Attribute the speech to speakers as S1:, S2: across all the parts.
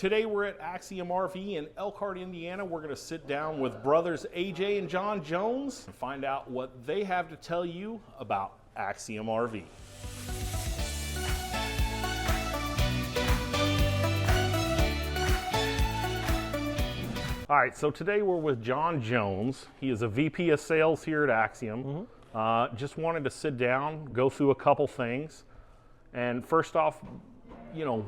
S1: Today we're at Axiom RV in Elkhart, Indiana. We're going to sit down with brothers AJ and John Jones and find out what they have to tell you about Axiom RV. All right, so today we're with John Jones. He is a VP of sales here at Axiom. Just wanted to sit down, go through a couple things. And first off, you know,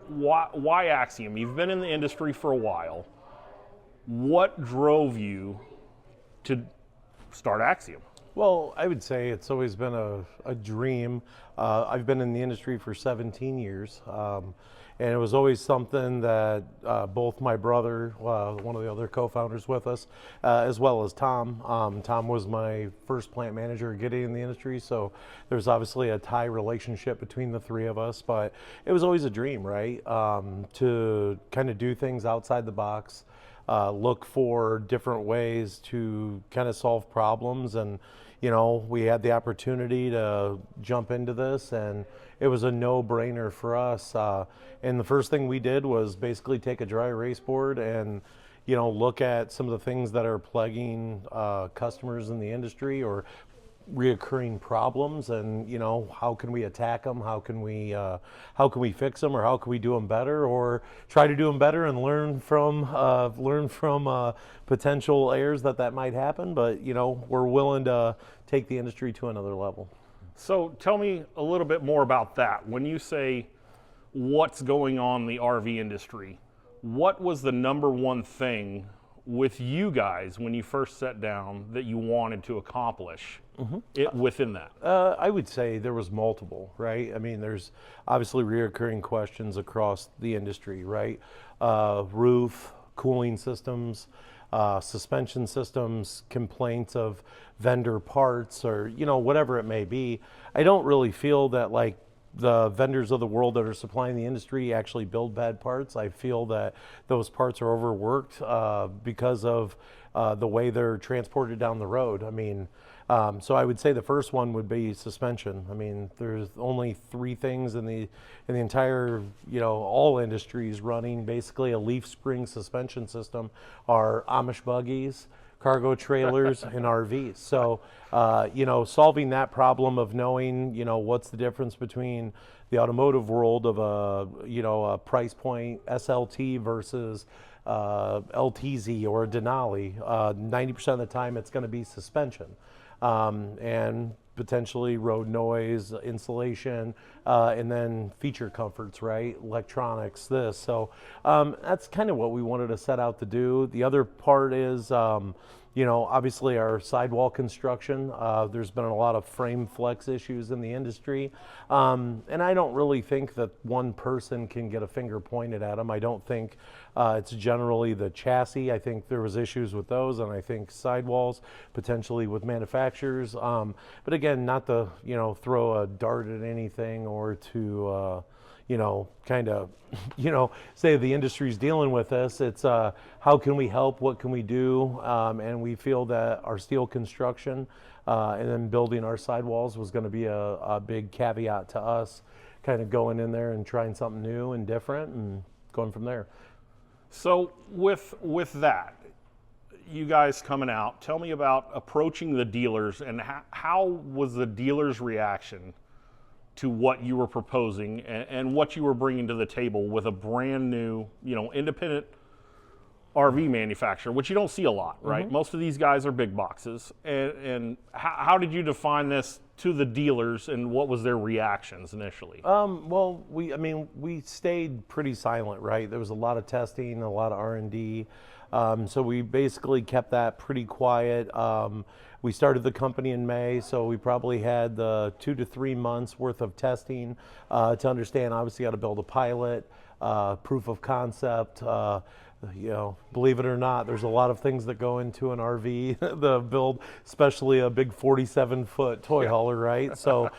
S1: why Axiom? You've been in the industry for a while. What drove you to start Axiom?
S2: Well, I would say it's always been a dream. I've been in the industry for 17 years, and it was always something that both my brother, one of the other co-founders with us, as well as Tom. Tom was my first plant manager getting in the industry, so there's obviously a tie relationship between the three of us, but it was always a dream, right? To kind of do things outside the box, look for different ways to kind of solve problems. And you know, we had the opportunity to jump into this, and it was a no-brainer for us. And the first thing we did was basically take a dry erase board and, you know, look at some of the things that are plaguing customers in the industry or reoccurring problems, and you know, how can we attack them, how can we fix them, or how can we do them better, or try to do them better and learn from potential errors that might happen. But you know, we're willing to take the industry to another level.
S1: So tell me a little bit more about that. When you say what's going on in the RV industry, what was the number one thing with you guys when you first sat down that you wanted to accomplish within that?
S2: I would say there was multiple, right? I mean, there's obviously reoccurring questions across the industry, right? Roof, cooling systems, suspension systems, complaints of vendor parts, or you know, whatever it may be. I don't really feel that like the vendors of the world that are supplying the industry actually build bad parts. I feel that those parts are overworked because of the way they're transported down the road. I mean, so I would say the first one would be suspension. I mean, there's only three things in the entire, you know, all industries running basically a leaf spring suspension system are Amish buggies, cargo trailers, and RVs. So, you know, solving that problem of knowing, you know, what's the difference between the automotive world of a price point SLT versus LTZ or a Denali. 90% of the time it's going to be suspension, and potentially road noise, insulation, and then feature comforts, right? Electronics, this. So that's kind of what we wanted to set out to do. The other part is, you know, obviously our sidewall construction. There's been a lot of frame flex issues in the industry. And I don't really think that one person can get a finger pointed at them. I don't think it's generally the chassis. I think there was issues with those, and I think sidewalls, potentially with manufacturers. But again, not to, you know, throw a dart at anything or to, you know, kind of, you know, say the industry's dealing with this. It's how can we help? What can we do? And we feel that our steel construction and then building our sidewalls was going to be a big caveat to us, kind of going in there and trying something new and different and going from there.
S1: So with that, you guys coming out, tell me about approaching the dealers, and how was the dealers' reaction to what you were proposing and what you were bringing to the table with a brand new, you know, independent RV manufacturer, which you don't see a lot, right? Most of these guys are big boxes. And how did you define this to the dealers, and what was their reactions initially?
S2: Well, we stayed pretty silent, right? There was a lot of testing, a lot of R&D. So we basically kept that pretty quiet. We started the company in May, so we probably had the 2 to 3 months worth of testing to understand, obviously, how to build a pilot, proof of concept, believe it or not, there's a lot of things that go into an RV, the build, especially a big 47-foot toy hauler, right? So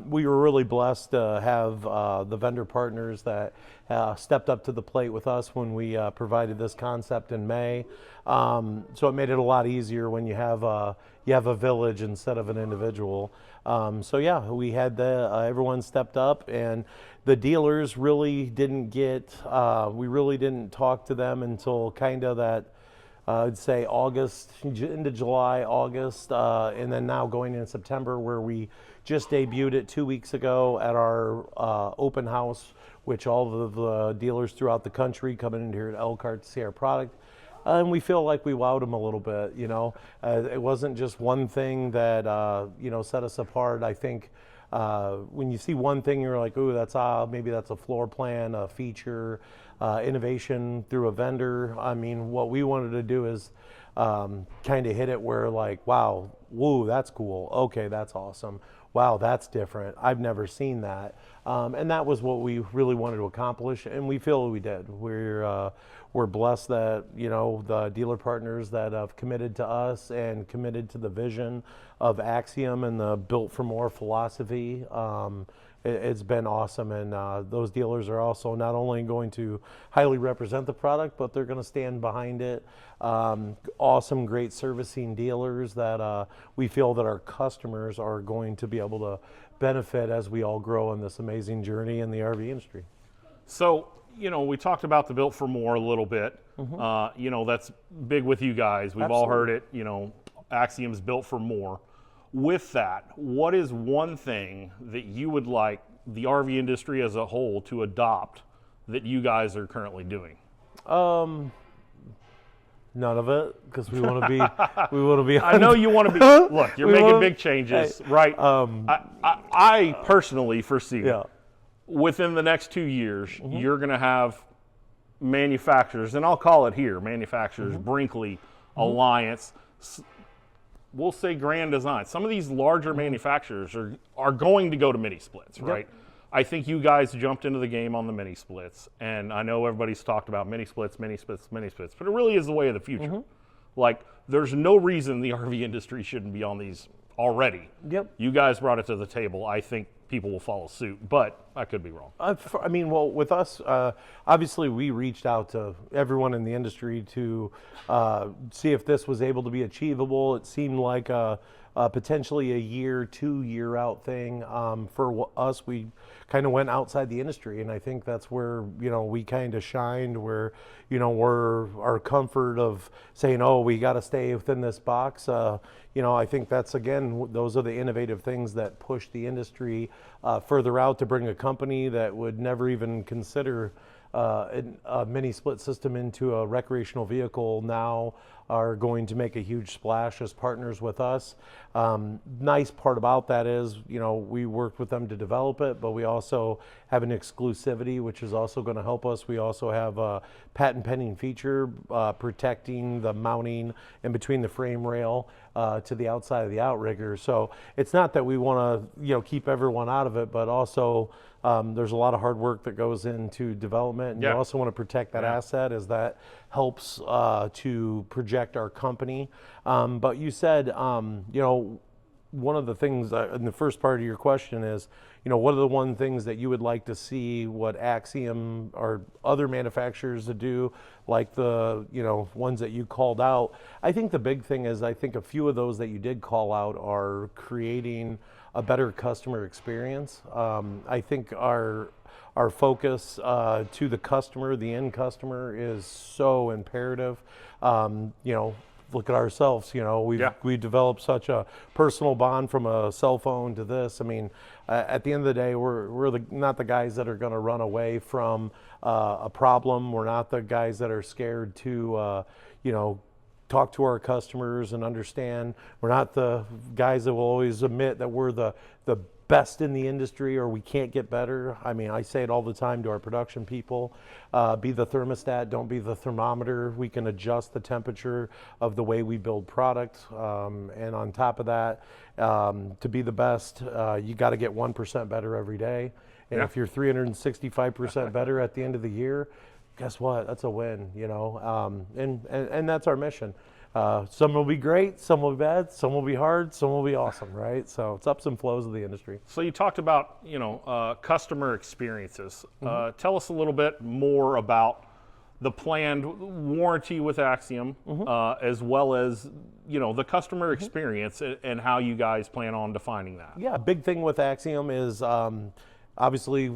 S2: we were really blessed to have the vendor partners that stepped up to the plate with us when we provided this concept in May. So it made it a lot easier when you have a village instead of an individual. So yeah, we had everyone stepped up, and the dealers really didn't we really didn't talk to them until kind of that, I'd say August, into July, August, and then now going into September, where we just debuted it 2 weeks ago at our open house, which all of the dealers throughout the country coming in here at Elkhart to see our product. And we feel like we wowed them a little bit, It wasn't just one thing that, set us apart. I think when you see one thing, you're like, ooh, maybe that's a floor plan, a feature, innovation through a vendor. I mean, what we wanted to do is kind of hit it where like, wow, woo, that's cool. Okay, that's awesome. Wow, that's different. I've never seen that. And that was what we really wanted to accomplish, and we feel we did. We're blessed that, the dealer partners that have committed to us and committed to the vision of Axiom and the Built for More philosophy. It's been awesome, and those dealers are also not only going to highly represent the product, but they're going to stand behind it. Awesome, great servicing dealers that we feel that our customers are going to be able to benefit as we all grow in this amazing journey in the RV industry.
S1: So, we talked about the Built for More a little bit. That's big with you guys. We've all heard it, Axiom's Built for More. With that, what is one thing that you would like the RV industry as a whole to adopt that you guys are currently doing?
S2: None of it, because we want to be.
S1: I know you want to be. Look, you're making big changes, right? I personally foresee within the next 2 years, you're going to have manufacturers, and I'll call it here, manufacturers, Brinkley, Alliance. We'll say Grand Design. Some of these larger manufacturers are going to go to mini splits, right? I think you guys jumped into the game on the mini splits, and I know everybody's talked about mini splits, but it really is the way of the future. Like, there's no reason the RV industry shouldn't be on these already. You guys brought it to the table. I think people will follow suit, but I could be wrong.
S2: Well, with us, obviously we reached out to everyone in the industry to see if this was able to be achievable. It seemed like potentially a 2-year out thing. For us, we kind of went outside the industry, and I think that's where, we kind of shined, where, our comfort of saying, oh, we got to stay within this box. I think that's, again, those are the innovative things that push the industry further out to bring a company that would never even consider a mini split system into a recreational vehicle now are going to make a huge splash as partners with us. Nice part about that is, we worked with them to develop it, but we also have an exclusivity, which is also going to help us. We also have a patent pending feature protecting the mounting in between the frame rail to the outside of the outrigger. So it's not that we want to, keep everyone out of it, but also there's a lot of hard work that goes into development, and you also want to protect that asset, as that helps to project our company. But you said, one of the things in the first part of your question is, what are the one things that you would like to see what Axiom or other manufacturers to do, like the, ones that you called out? I think the big thing is, I think a few of those that you did call out are creating a better customer experience. I think our focus to the customer, the end customer, is so imperative. Look at ourselves. We developed such a personal bond from a cell phone to this. I mean, at the end of the day, we're not the guys that are going to run away from a problem. We're not the guys that are scared to, talk to our customers and understand. We're not the guys that will always admit that we're the best in the industry or we can't get better. I mean, I say it all the time to our production people, be the thermostat, don't be the thermometer. We can adjust the temperature of the way we build product. And on top of that, to be the best, you got to get 1% better every day. And if you're 365% better at the end of the year, guess what? That's a win, and that's our mission. Some will be great, some will be bad, some will be hard, some will be awesome, right? So it's ups and flows of the industry.
S1: So you talked about, customer experiences. Tell us a little bit more about the planned warranty with Axiom, as well as, the customer experience and how you guys plan on defining that.
S2: Yeah, a big thing with Axiom is obviously,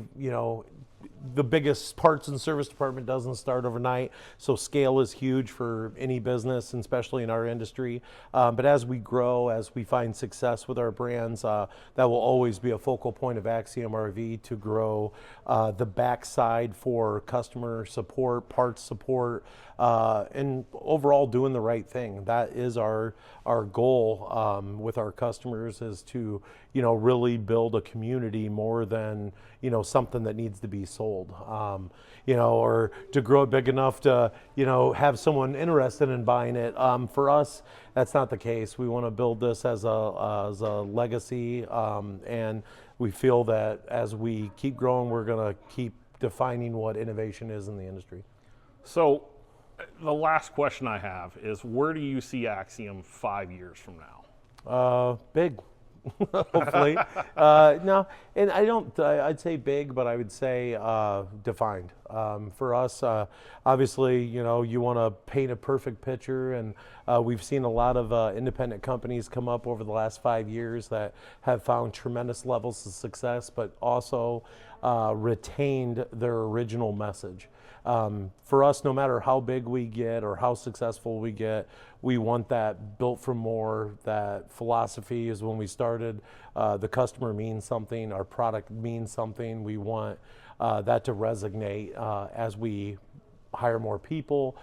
S2: the biggest parts and service department doesn't start overnight, so scale is huge for any business, and especially in our industry. But as we grow, as we find success with our brands, that will always be a focal point of Axiom RV to grow the backside for customer support, parts support, and overall doing the right thing. That is our goal with our customers, is to really build a community more than something that needs to be sold, or to grow it big enough to have someone interested in buying it. For us, that's not the case. We want to build this as a legacy, and we feel that as we keep growing, we're going to keep defining what innovation is in the industry.
S1: So the last question I have is, where do you see Axiom 5 years from now?
S2: Big. Hopefully. No, and I'd say big, but I would say defined. For us, obviously, you want to paint a perfect picture, and we've seen a lot of independent companies come up over the last 5 years that have found tremendous levels of success, but also retained their original message. For us, no matter how big we get or how successful we get, we want that built from more. That philosophy is, when we started, the customer means something, our product means something. We want that to resonate as we hire more people,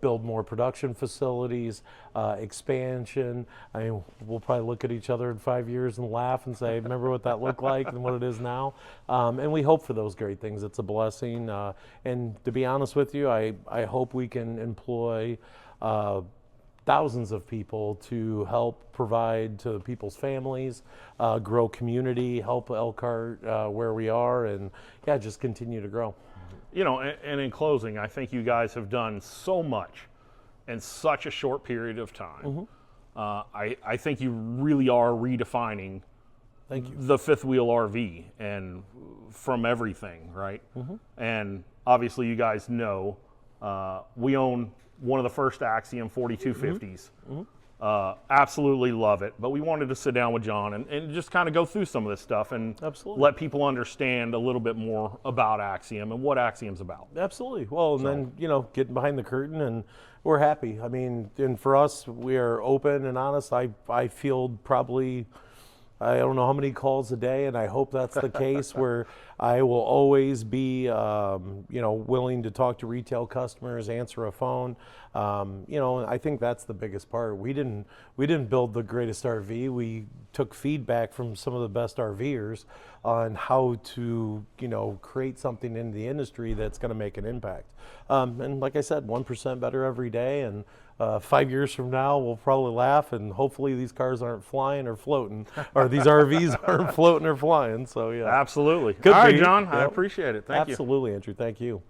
S2: build more production facilities, expansion. I mean, we'll probably look at each other in 5 years and laugh and say, remember what that looked like and what it is now? And we hope for those great things. It's a blessing. And to be honest with you, I hope we can employ thousands of people to help provide to people's families, grow community, help Elkhart where we are, and just continue to grow.
S1: And in closing, I think you guys have done so much in such a short period of time. I think you really are redefining the fifth wheel RV, and from everything, right? And obviously you guys know we own one of the first Axiom 4250s. Absolutely love it. But we wanted to sit down with John and just kind of go through some of this stuff and let people understand a little bit more about Axiom and what Axiom's about.
S2: Absolutely. Well, and then, getting behind the curtain, and we're happy. I mean, and for us, we are open and honest. I field probably, I don't know how many calls a day, and I hope that's the case, where I will always be, willing to talk to retail customers, answer a phone. I think that's the biggest part. We didn't build the greatest RV. We took feedback from some of the best RVers on how to, create something in the industry that's going to make an impact. And like I said, 1% better every day, and 5 years from now, we'll probably laugh, and hopefully these cars aren't flying or floating, or these RVs aren't floating or flying. So yeah,
S1: absolutely.
S2: Could
S1: All right,
S2: be.
S1: John,
S2: Yep.
S1: I appreciate it. Thank you.
S2: Absolutely, Andrew. Thank you.